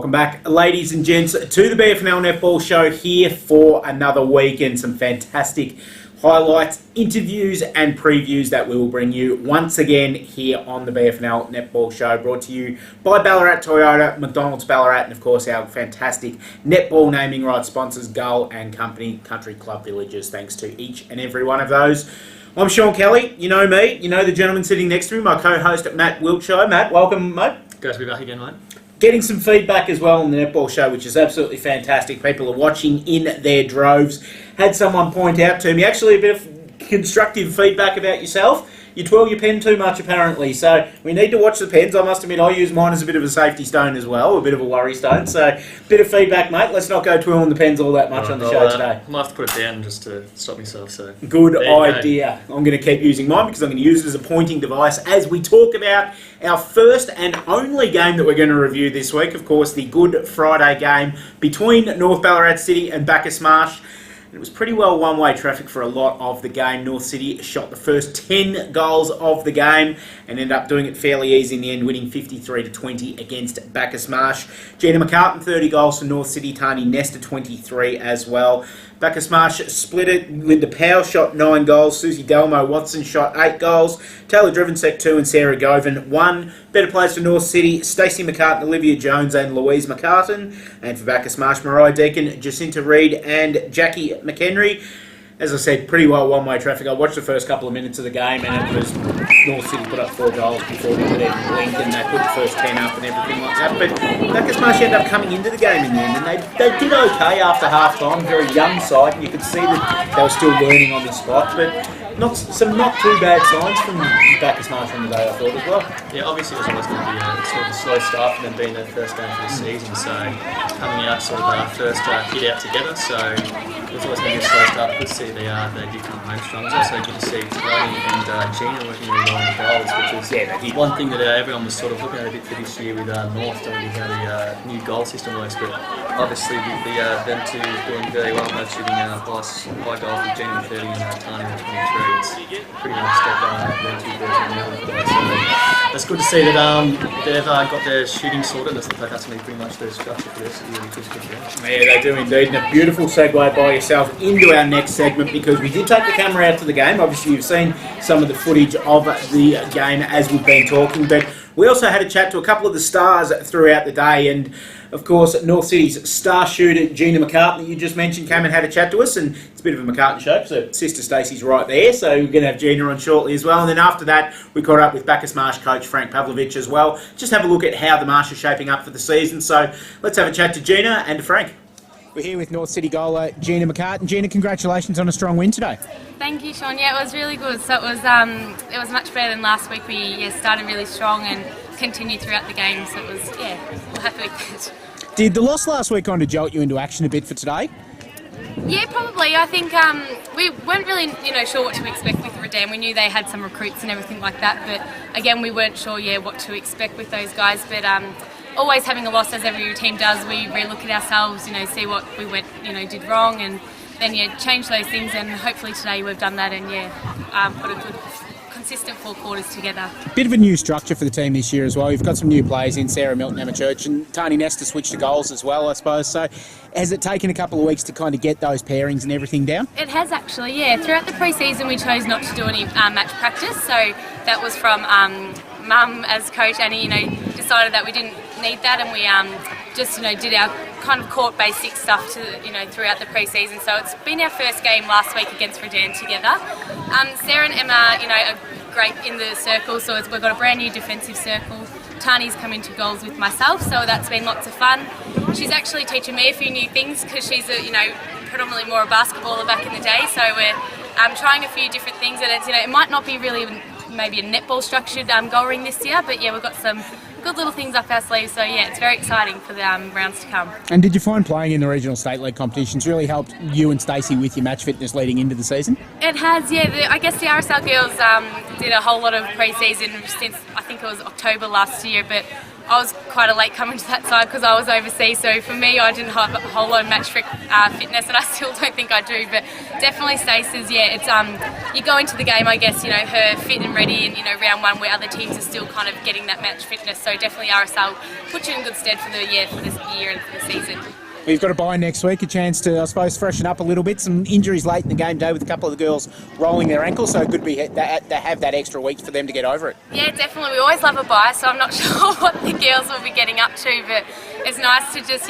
Welcome back, ladies and gents, to the BFNL Netball Show here for another week and some fantastic highlights, interviews and previews that we will bring you once again here on the BFNL Netball Show, brought to you by Ballarat Toyota, McDonald's Ballarat, and of course our fantastic netball naming rights sponsors, Gull and Company, Country Club Villages. Thanks to each and every one of those. I'm Sean Kelly, you know me, you know the gentleman sitting next to me, my co-host Matt Wiltshire. Matt, welcome mate. Great to be back again, mate. Getting some feedback as well on the Netball Show, which is absolutely fantastic. People are watching in their droves. Had someone point out to me, actually a bit of constructive feedback about yourself. You twirl your pen too much, apparently. So we need to watch the pens. I must admit, I use mine as a bit of a safety stone as well, a bit of a worry stone. So, bit of feedback, mate. Let's not go twirling the pens all that much on the show today. I might have to put it down just to stop myself. So good idea. I'm going to keep using mine because I'm going to use it as a pointing device as we talk about our first and only game that we're going to review this week. Of course, the Good Friday game between North Ballarat City and Bacchus Marsh. It was pretty well one-way traffic for a lot of the game. North City shot the first 10 goals of the game and ended up doing it fairly easy in the end, winning 53-20 against Bacchus Marsh. Gina McCartin, 30 goals for North City. Tani Nesta, 23 as well. Bacchus Marsh split it. Linda Powell shot 9 goals. Susie Delmo Watson shot 8 goals. Taylor Drivensek 2 and Sarah Govan 1. Better players for North City, Stacey McCartin, Olivia Jones and Louise McCartin. And for Bacchus Marsh, Mariah Deacon, Jacinta Reid and Jackie McHenry. As I said, pretty well one-way traffic. I watched the first couple of minutes of the game and it was North City put up 4 goals before we could even blink and they put the first 10 up and everything like that. But Bacchus Marsh ended up coming into the game in the end and they did okay after half-time. Very young side and you could see that they were still learning on the spot. But not too bad signs from Bacchus Marsh on the day, I thought, as well. Yeah, obviously it was always going to be a sort of a slow start for them being their first game for the season. So coming out sort of first hit out together. So it was always going to be a slow start. Good to see they did come home strong. It was also good to see Tony and Gina working really well on the goals, which is one thing that everyone was sort of looking at a bit for this year with North, don't really how the new goal system works. But obviously them two doing very well, both shooting high goals with Gina with 30 and Tani with 23. It's pretty much step their 2 birds on the other. So that's good to see that they've got their shooting sorted. That's going to be pretty much their structure for this year. Yeah, they do indeed. And a beautiful segue by yourself into our next segment because we did take the camera out to the game. Obviously, you've seen some of the footage of the game as we've been talking, but we also had a chat to a couple of the stars throughout the day, and of course, North City's star shooter, Gina McCartin, that you just mentioned, came and had a chat to us, and it's a bit of a McCartin show, so Sister Stacey's right there, so we're going to have Gina on shortly as well. And then after that, we caught up with Bacchus Marsh coach Frank Pawlowicz as well. Just have a look at how the Marsh are shaping up for the season. So let's have a chat to Gina and to Frank. We're here with North City goaler Gina McCartin. Gina, congratulations on a strong win today. Thank you, Sean. Yeah, it was really good. So it was much better than last week. We started really strong and continued throughout the game. So it was, we're happy with it. Did the loss last week kind of jolt you into action a bit for today? Yeah, probably. I think we weren't really, sure what to expect with Redan. We knew they had some recruits and everything like that, but again, we weren't sure, what to expect with those guys. But always having a loss, as every team does, we relook at ourselves, see what we went, did wrong, and then change those things. And hopefully today we've done that, and put a good, consistent 4 quarters together. Bit of a new structure for the team this year as well. You've got some new players in, Sarah Milton, Emma Church, and Tani Nesta switched to goals as well, I suppose. So has it taken a couple of weeks to kind of get those pairings and everything down? It has actually, yeah. Throughout the pre-season we chose not to do any match practice, so that was from Mum as coach. Annie, decided that we didn't need that, and we just did our kind of court basic stuff to throughout the pre-season. So it's been our first game last week against Redan together. Sarah and Emma, are great in the circle, so we've got a brand new defensive circle. Tani's come into goals with myself, so that's been lots of fun. She's actually teaching me a few new things because she's predominantly more a basketballer back in the day, so we're trying a few different things, and it's it might not be really maybe a netball structured goal ring this year, but we've got some good little things up our sleeves, so it's very exciting for the rounds to come. And did you find playing in the regional state league competitions really helped you and Stacey with your match fitness leading into the season? It has, I guess the RSL girls did a whole lot of pre-season since I think it was October last year, but I was quite a late coming to that side because I was overseas. So for me, I didn't have a whole lot of match fitness, and I still don't think I do. But definitely Stacey's, it's you go into the game, I guess, her fit and ready, and round one where other teams are still kind of getting that match fitness. So definitely RSL put you in good stead for this year and for the season. We've got a bye next week, a chance to, I suppose, freshen up a little bit. Some injuries late in the game day with a couple of the girls rolling their ankles, so it could be to have that extra week for them to get over it. Yeah, definitely. We always love a bye, so I'm not sure what the girls will be getting up to, but it's nice to just,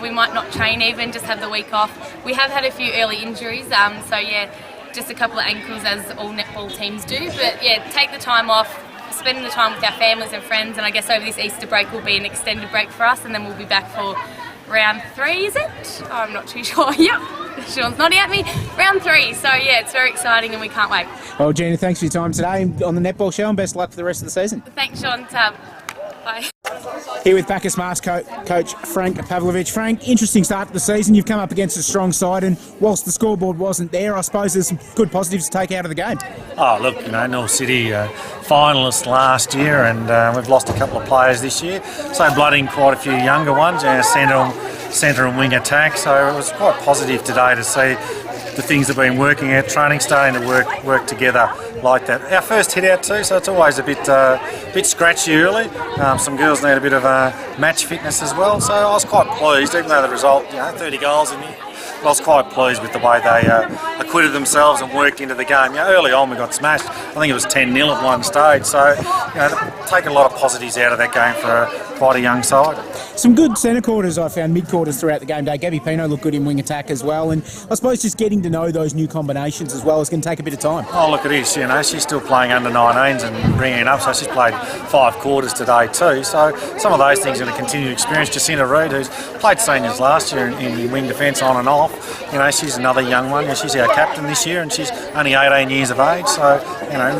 we might not train even, just have the week off. We have had a few early injuries, just a couple of ankles as all netball teams do, but take the time off, spending the time with our families and friends, and I guess over this Easter break will be an extended break for us, and then we'll be back for round 3, is it? Oh, I'm not too sure. Yep, Sean's nodding at me. Round 3, so it's very exciting and we can't wait. Well, Gina, thanks for your time today on the Netball Show, and best of luck for the rest of the season. Thanks, Sean. Bye. Here with Bacchus Marsh coach Frank Pawlowicz. Frank, interesting start to the season. You've come up against a strong side, and whilst the scoreboard wasn't there, I suppose there's some good positives to take out of the game. Oh, look, North City finalists last year, and we've lost a couple of players this year. So blooding quite a few younger ones, centre and wing attack. So it was quite positive today to see the things that have been working at training starting to work together like that. Our first hit out too, so it's always a bit scratchy early. Some girls need a bit of match fitness as well, so I was quite pleased, even though the result, 30 goals in the I was quite pleased with the way they acquitted themselves and worked into the game. Early on we got smashed. I think it was 10-0 at one stage. So, take a lot of positives out of that game for quite a young side. Some good centre quarters I found, mid quarters throughout the game day. Gabby Pino looked good in wing attack as well, and I suppose just getting to know those new combinations as well is going to take a bit of time. Oh, look, it is. She's still playing under 19s and bringing it up, so she's played 5 quarters today too. So some of those things are going to continue to experience. Jacinta Reid, who's played seniors last year in wing defence on and off, she's another young one. She's our captain this year, and she's only 18 years of age. So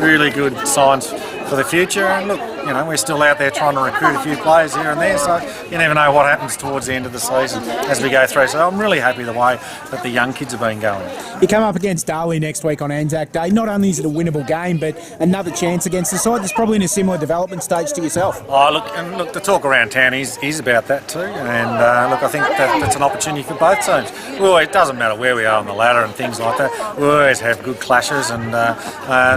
really good signs for the future. And look, we're still out there trying to recruit a few players here and there, so you never know what happens towards the end of the season as we go through. So I'm really happy the way that the young kids have been going. You come up against Darley next week on Anzac Day. Not only is it a winnable game, but another chance against a side that's probably in a similar development stage to yourself. Oh, look, the talk around town is about that too. And look, I think that's an opportunity for both teams. It doesn't matter where we are on the ladder and things like that. We always have good clashes, and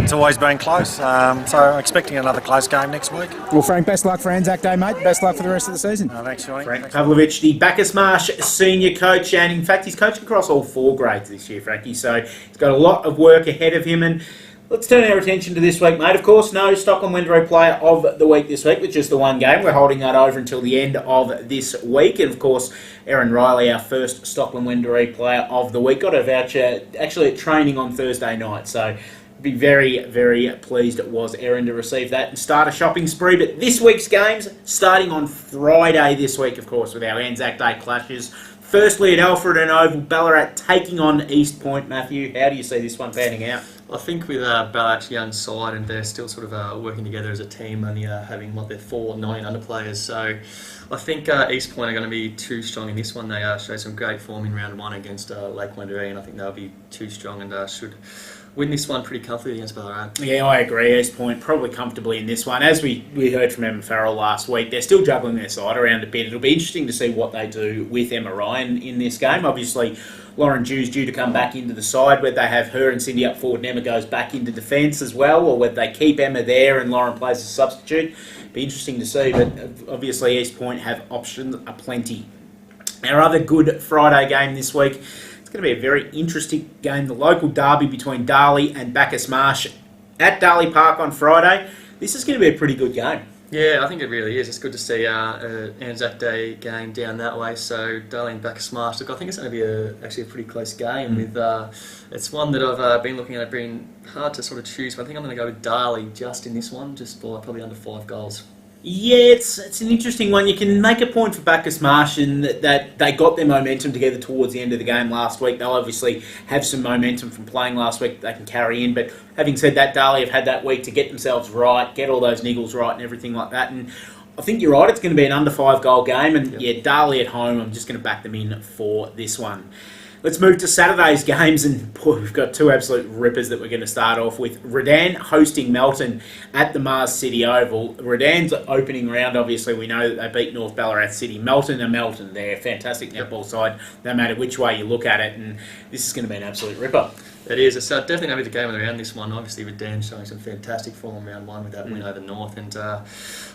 it's always been close. So I'm expecting another close game next week. Well, Frank, best luck for Anzac Day, mate. Best luck for the rest of the season. Thanks, Shaun. Frank Pawlowicz, the Bacchus Marsh senior coach, and in fact he's coaching across all 4 grades this year, Frankie, so he's got a lot of work ahead of him. And let's turn our attention to this week, mate. Of course, no Stockland-Wendouree player of the week this week with just the one game. We're holding that over until the end of this week. And of course, Erin Riley, our first Stockland-Wendouree player of the week, got a voucher actually at training on Thursday night, so be very, very pleased it was Erin to receive that and start a shopping spree. But this week's games starting on Friday this week, of course, with our Anzac Day clashes. Firstly at Alfred and Oval, Ballarat taking on East Point. Matthew, how do you see this one panning out? I think with Ballarat's young side, and they're still sort of working together as a team, only having their 4 9 under players. So I think East Point are going to be too strong in this one. They showed some great form in round 1 against Lake Wendouree, and I think they'll be too strong and should win this one pretty comfortably against Ballarat. Yeah, I agree. East Point probably comfortably in this one. As we heard from Emma Farrell last week, they're still juggling their side around a bit. It'll be interesting to see what they do with Emma Ryan in this game. Obviously, Lauren Dew's due to come back into the side, whether they have her and Cindy up forward and Emma goes back into defence as well, or whether they keep Emma there and Lauren plays as a substitute. Be interesting to see, but obviously East Point have options aplenty. Our other Good Friday game this week, it's going to be a very interesting game. The local derby between Darley and Bacchus Marsh at Darley Park on Friday. This is going to be a pretty good game. Yeah, I think it really is. It's good to see an Anzac Day game down that way. So Darley and Bacchus Marsh. Look, I think it's going to be actually a pretty close game. With it's one that I've been looking at. It's been hard to sort of choose, but I think I'm going to go with Darley just in this one, just by probably under 5 goals. Yeah, it's an interesting one. You can make a point for Bacchus Marsh in that they got their momentum together towards the end of the game last week. They'll obviously have some momentum from playing last week that they can carry in. But having said that, Darley have had that week to get themselves right, get all those niggles right and everything like that. And I think you're right, it's going to be an under 5 goal game. And yeah, Darley at home, I'm just going to back them in for this one. Let's move to Saturday's games, and boy, we've got two absolute rippers that we're going to start off with. Redan hosting Melton at the Mars City Oval. Redan's opening round, obviously, we know that they beat North Ballarat City. Melton are Melton. They're a fantastic netball side, no matter which way you look at it, and this is going to be an absolute ripper. It is. It's definitely going to be the game of the round, this one. Obviously, Redan showing some fantastic form round one with that win over North. And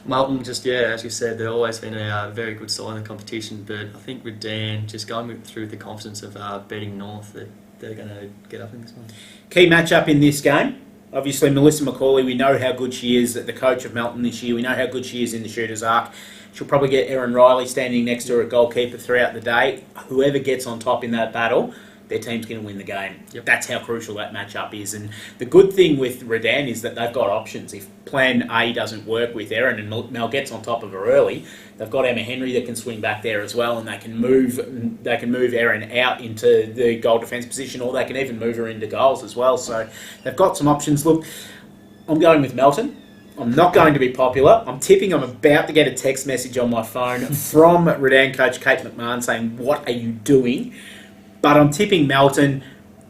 Melton, just, as you said, they've always been a very good side in the competition. But I think Redan, just going through the confidence of beating North, they're going to get up in this one. Key matchup in this game. Obviously, Melissa McCauley, we know how good she is, the coach of Melton this year. We know how good she is in the shooter's arc. She'll probably get Erin Riley standing next to her, a goalkeeper, throughout the day. Whoever gets on top in that battle, their team's going to win the game. Yep. That's how crucial that matchup is. And the good thing with Redan is that they've got options. If plan A doesn't work with Erin and Mel gets on top of her early, they've got Emma Henry that can swing back there as well, and they can move Erin out into the goal defence position, or they can even move her into goals as well. So they've got some options. Look, I'm going with Melton. I'm not going to be popular. I'm tipping I'm about to get a text message on my phone from Redan coach Kate McMahon saying, "What are you doing?" But I'm tipping Melton.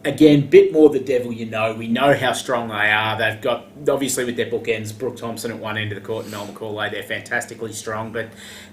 Again, bit more the devil you know. We know how strong they are. They've got, obviously with their bookends, Brooke Thompson at one end of the court and Mel McCauley. They're fantastically strong. But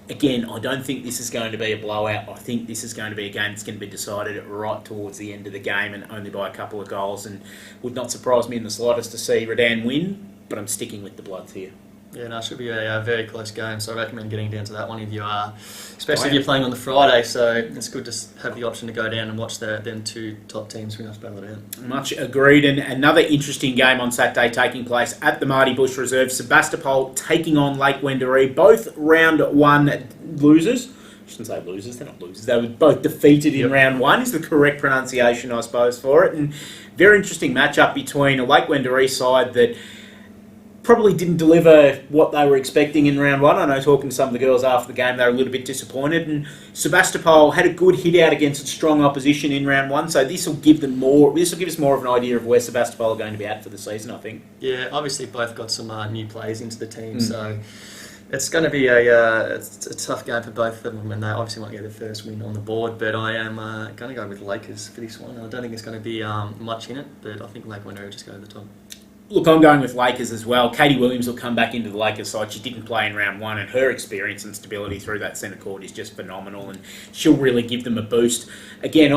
again, I don't think this is going to be a blowout. I think this is going to be a game that's going to be decided right towards the end of the game and only by a couple of goals. And would not surprise me in the slightest to see Redan win, but I'm sticking with the Bloods here. Yeah, no, it should be a very close game, so I recommend getting down to that one if you are, especially if you're playing on the Friday, so it's good to have the option to go down and watch them two top teams pretty much battle it out. Much agreed, and another interesting game on Saturday taking place at the Marty Bush Reserve. Sebastopol taking on Lake Wendouree, both round one losers. I shouldn't say losers, they're not losers. They were both defeated in round one, is the correct pronunciation, I suppose, for it. And very interesting matchup between a Lake Wendouree side that probably didn't deliver what they were expecting in round one. I know talking to some of the girls after the game, they were a little bit disappointed. And Sebastopol had a good hit out against strong opposition in round one, so this will give us more of an idea of where Sebastopol are going to be at for the season, I think. Yeah, obviously both got some new players into the team, so it's going to be a tough game for both of them, and they obviously want to get the first win on the board. But I am going to go with Lakers for this one. I don't think it's going to be much in it, but I think Lake Wendouree will just go to the top. Look, I'm going with Lakers as well. Katie Williams will come back into the Lakers side. She didn't play in round one, and her experience and stability through that centre court is just phenomenal, and she'll really give them a boost. Again,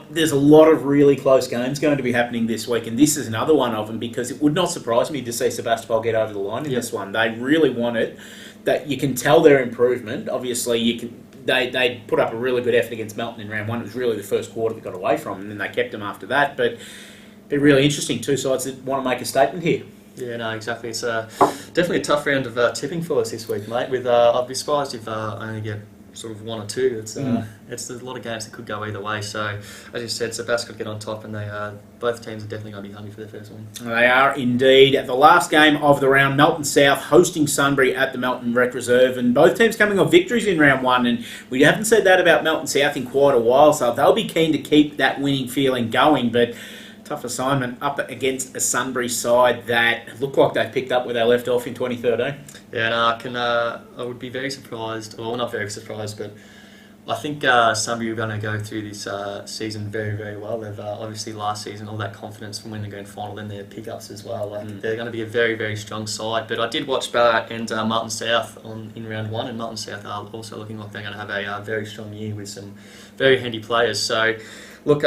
there's a lot of really close games going to be happening this week, and this is another one of them, because it would not surprise me to see Sebastopol get over the line in this one. They really want it. That you can tell their improvement. Obviously, they put up a really good effort against Melton in round one. It was really the first quarter they got away from, and then they kept them after that. But be really interesting. Two sides that want to make a statement here. Yeah, no, exactly. It's definitely a tough round of tipping for us this week, mate. I'd be surprised if only get sort of one or two. It's there's a lot of games that could go either way. So, as you said, Sebastopol could get on top, and both teams are definitely going to be hungry for their first win. They are indeed. The last game of the round, Melton South hosting Sunbury at the Melton Rec Reserve, and both teams coming off victories in round one. And we haven't said that about Melton South in quite a while, so they'll be keen to keep that winning feeling going. But tough assignment up against a Sunbury side that look like they picked up where they left off in 2013. Yeah, and I would be very surprised, well, not very surprised, but I think Sunbury are going to go through this season very, very well. They've obviously last season all that confidence from winning the grand final, and their pickups as well. They're going to be a very, very strong side. But I did watch Ballarat and Martin South in round one, and Martin South are also looking like they're going to have a very strong year with some very handy players. So, look,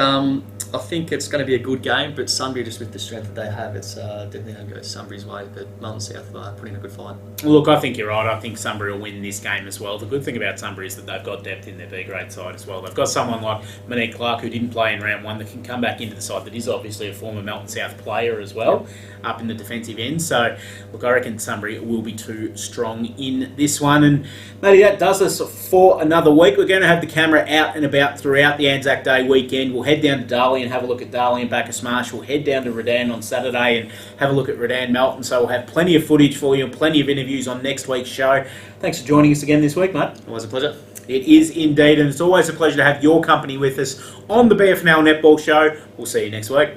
I think it's going to be a good game, but Sunbury, just with the strength that they have, it's definitely going to go Sunbury's way. But Martin South put in a good fight. Look, I think you're right. I think Sunbury will win this game as well. The good thing about Sunbury is that they've got depth in their B-grade side as well. They've got someone like Monique Clark, who didn't play in round one, that can come back into the side, that is obviously a former Melton South player as well, up in the defensive end. So, look, I reckon Sunbury will be too strong in this one. And, Matty, that does us for another week. We're going to have the camera out and about throughout the Anzac Day weekend. We'll head down to Darley and have a look at Darley and Bacchus Marsh. We'll head down to Redan on Saturday and have a look at Redan Melton. So we'll have plenty of footage for you and plenty of interviews on next week's show. Thanks for joining us again this week, mate. Always a pleasure. It is indeed, and it's always a pleasure to have your company with us on the BFNL Netball Show. We'll see you next week.